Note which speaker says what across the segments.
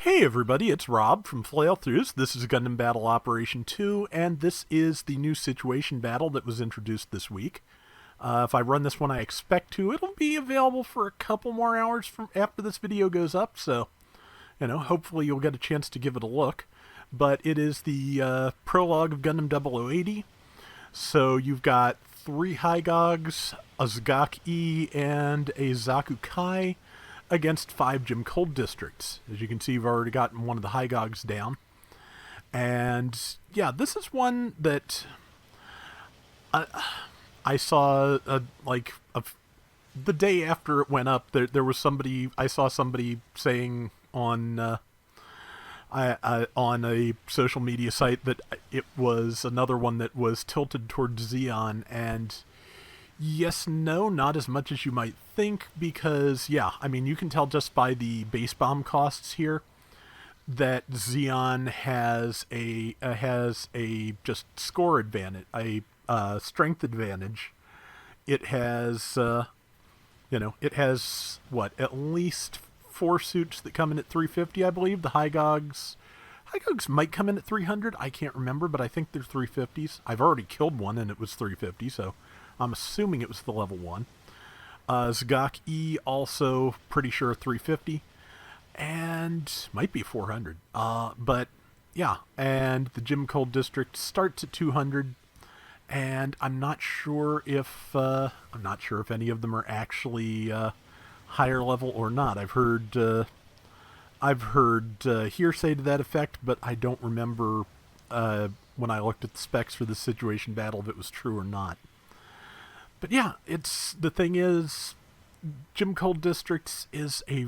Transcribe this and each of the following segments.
Speaker 1: Hey everybody, it's Rob from Flailthroughs. This is Gundam Battle Operation 2, and this is the new situation battle that was introduced this week. If I run this one, I expect to, it'll be available for a couple more hours from after this video goes up, so, hopefully you'll get a chance to give it a look. But it is the prologue of Gundam 0080, so you've got 3 Hygogs, a Zagak-E, and a Zaku Kai, against 5 Jim Cold districts. As you can see, you've already gotten one of the Hygogs down. And yeah, this is one that I saw the day after it went up. There was somebody, I saw somebody saying on a social media site that it was another one that was tilted towards Xeon, and yes, no, not as much as you might think, because, yeah, I mean, you can tell just by the base bomb costs here that Xeon has a just score advantage, a strength advantage. It has, it has, what, at least 4 suits that come in at 350, I believe. The Hygogs might come in at 300, I can't remember, but I think they're 350s. I've already killed one and it was 350, so I'm assuming it was the level 1. Zagak-E also pretty sure 350. And might be 400. But yeah, and the Jim Cold district starts at 200. And I'm not sure if any of them are actually higher level or not. I've heard hearsay to that effect, but I don't remember when I looked at the specs for the situation battle if it was true or not. But yeah, the thing is, Jim Cold Districts is a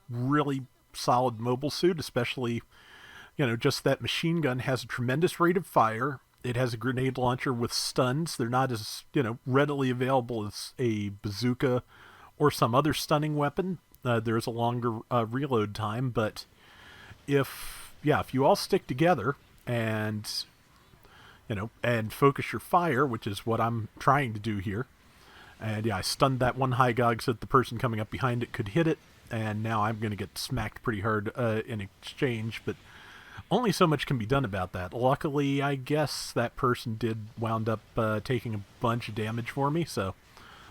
Speaker 1: really solid mobile suit, especially, just that machine gun has a tremendous rate of fire. It has a grenade launcher with stuns. They're not as, readily available as a bazooka or some other stunning weapon. There's a longer reload time, but if you all stick together and and focus your fire, which is what I'm trying to do here. And yeah, I stunned that one Hygog so that the person coming up behind it could hit it, and now I'm going to get smacked pretty hard in exchange, but only so much can be done about that. Luckily, I guess that person did wound up taking a bunch of damage for me,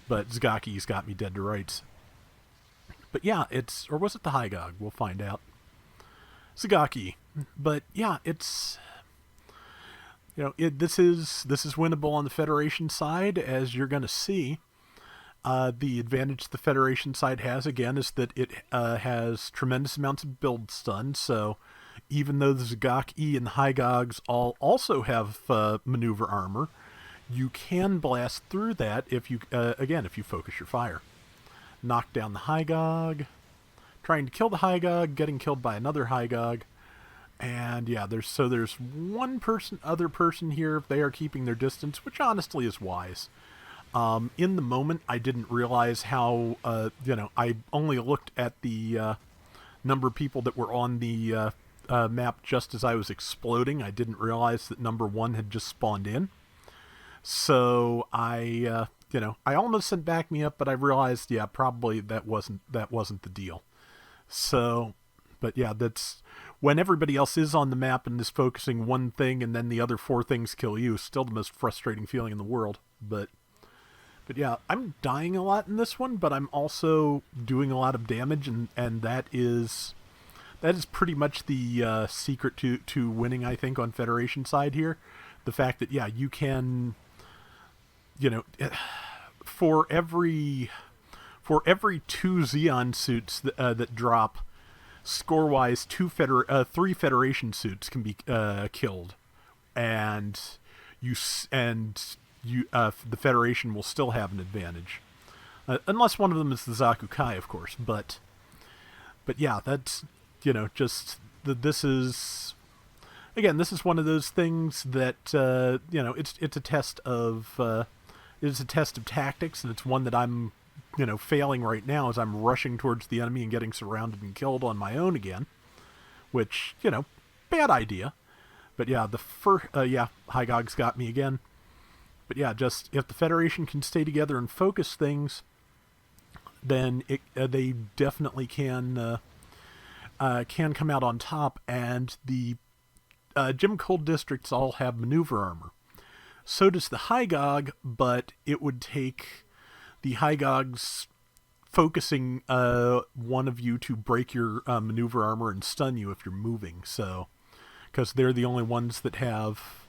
Speaker 1: but Zagaki's got me dead to rights. But yeah, or was it the Hygog? We'll find out. Zagaki. But yeah, it's... this is winnable on the Federation side, as you're going to see. The advantage the Federation side has, again, is that it has tremendous amounts of build stun, so even though the Zagak-E and the Hygogs all also have maneuver armor, you can blast through that if you focus your fire. Knock down the Hygog, trying to kill the Hygog, getting killed by another Hygog. And yeah, there's one other person here if they are keeping their distance, which honestly is wise. In the moment, I didn't realize how, I only looked at the number of people that were on the map just as I was exploding. I didn't realize that number 1 had just spawned in. So I almost sent back me up, but I realized, yeah, probably that wasn't the deal. So, but yeah, that's... when everybody else is on the map and is focusing one thing and then the other 4 things kill you, still the most frustrating feeling in the world. But yeah, I'm dying a lot in this one, but I'm also doing a lot of damage, and that is pretty much the secret to winning, I think, on Federation side here. The fact that, yeah, you can, for every 2 Xeon suits that drop, score-wise, 3 Federation suits can be killed, and the Federation will still have an advantage, unless one of them is the Zaku Kai, of course. But yeah, that's this is one of those things that it's a test of tactics, and it's one that I'm failing right now as I'm rushing towards the enemy and getting surrounded and killed on my own again, which, bad idea. But yeah, Hygog's got me again. But yeah, just if the Federation can stay together and focus things, then they definitely can can come out on top, and the Jim Cold districts all have maneuver armor. So does the Hygog, but it would take the Hygogs focusing one of you to break your maneuver armor and stun you if you're moving. So, because they're the only ones that have.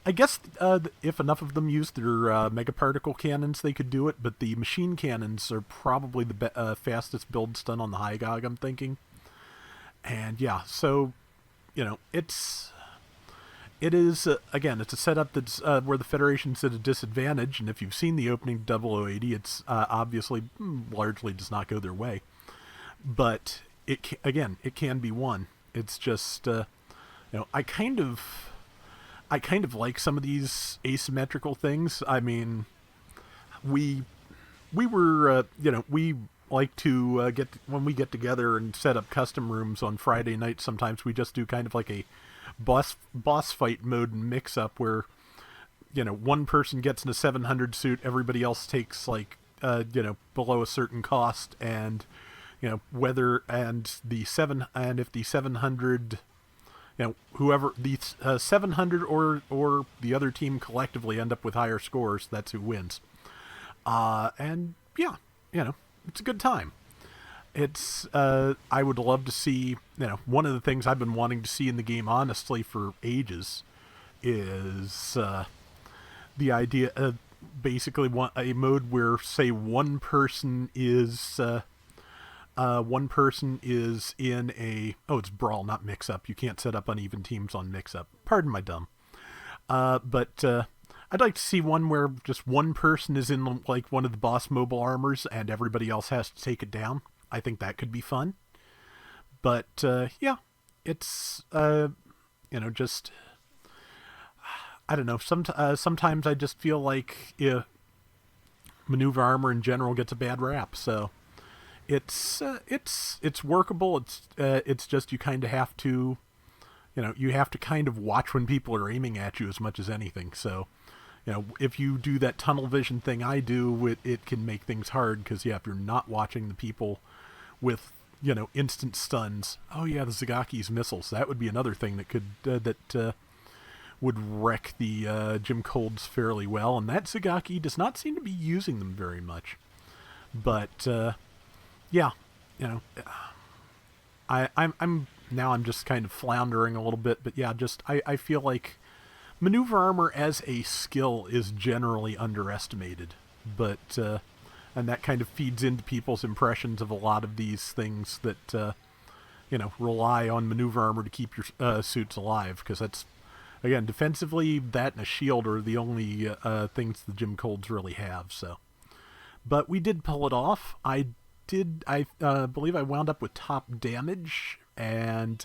Speaker 1: I guess if enough of them use their mega particle cannons, they could do it. But the machine cannons are probably the fastest build stun on the Hygog, I'm thinking. And yeah, so it is again, it's a setup that's where the Federation's at a disadvantage, and if you've seen the opening 0080, it's obviously largely does not go their way. But it can be won. It's just I kind of like some of these asymmetrical things. I mean, we were we like to when we get together and set up custom rooms on Friday night. Sometimes we just do kind of like a boss fight mode and mix up where one person gets in a 700 suit, everybody else takes like below a certain cost, and whether and the seven and if the 700 whoever the 700 or the other team collectively end up with higher scores, that's who wins. And yeah, it's a good time. It's I would love to see, one of the things I've been wanting to see in the game, honestly, for ages, is the idea of basically a mode where, say, one person is in a it's brawl, not mix up. You can't set up uneven teams on mix up. Pardon my dumb. But I'd like to see one where just one person is in like one of the boss mobile armors and everybody else has to take it down. I think that could be fun. But yeah, it's just I don't know. Sometimes I just feel like maneuver armor in general gets a bad rap. So it's workable. It's just you kind of have to you have to kind of watch when people are aiming at you as much as anything. So if you do that tunnel vision thing I do, it can make things hard because if you're not watching the people with instant stuns. Oh yeah, the Zagaki's missiles. That would be another thing that could would wreck the Jim Colds fairly well, and that Zagaki does not seem to be using them very much. But yeah, I'm now I'm just kind of floundering a little bit, but yeah, just I feel like maneuver armor as a skill is generally underestimated, but and that kind of feeds into people's impressions of a lot of these things that rely on maneuver armor to keep your suits alive, because that's, again, defensively, that and a shield are the only things the Jim Colds really have. So, but we did pull it off. I believe I wound up with top damage, and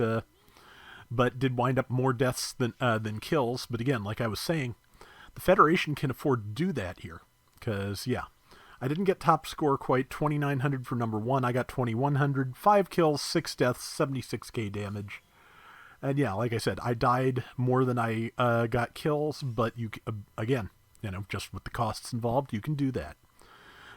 Speaker 1: but did wind up more deaths than kills. But again, like I was saying, the Federation can afford to do that here, because yeah, I didn't get top score quite. 2,900 for number one. I got 2,100. 5 kills, 6 deaths, 76k damage. And yeah, like I said, I died more than I got kills, but you again, just with the costs involved, you can do that.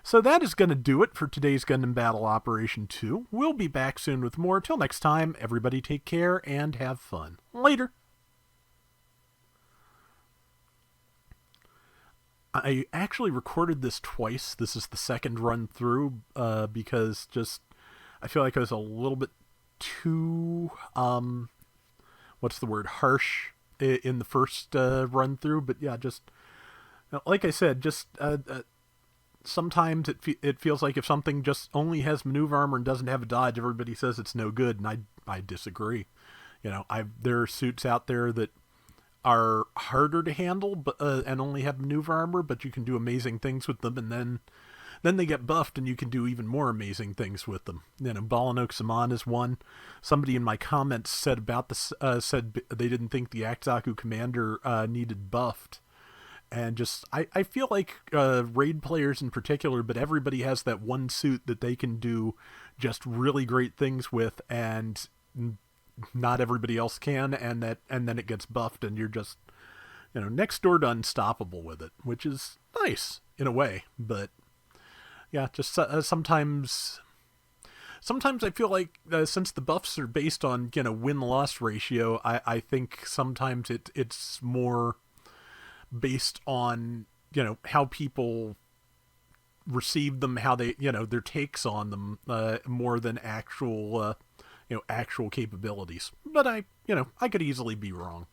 Speaker 1: So that is going to do it for today's Gundam Battle Operation 2. We'll be back soon with more. Till next time, everybody take care and have fun. Later. I actually recorded this twice. This is the second run through because I feel like I was a little bit too harsh in the first run through. But yeah, just like I said, sometimes it feels like if something just only has maneuver armor and doesn't have a dodge, everybody says it's no good, and I disagree. There are suits out there that are harder to handle, but and only have maneuver armor, but you can do amazing things with them, and then they get buffed, and you can do even more amazing things with them. Balanoak Saman is one. Somebody in my comments said about this, said they didn't think the Akzaku Commander needed buffed, and I feel like raid players in particular, but everybody has that one suit that they can do just really great things with, and not everybody else can, and then it gets buffed, and you're just next door to unstoppable with it, which is nice in a way. But yeah, just sometimes sometimes I feel like since the buffs are based on win-loss ratio, I think sometimes it's more based on how people receive them, how they their takes on them, more than actual actual capabilities. But I could easily be wrong.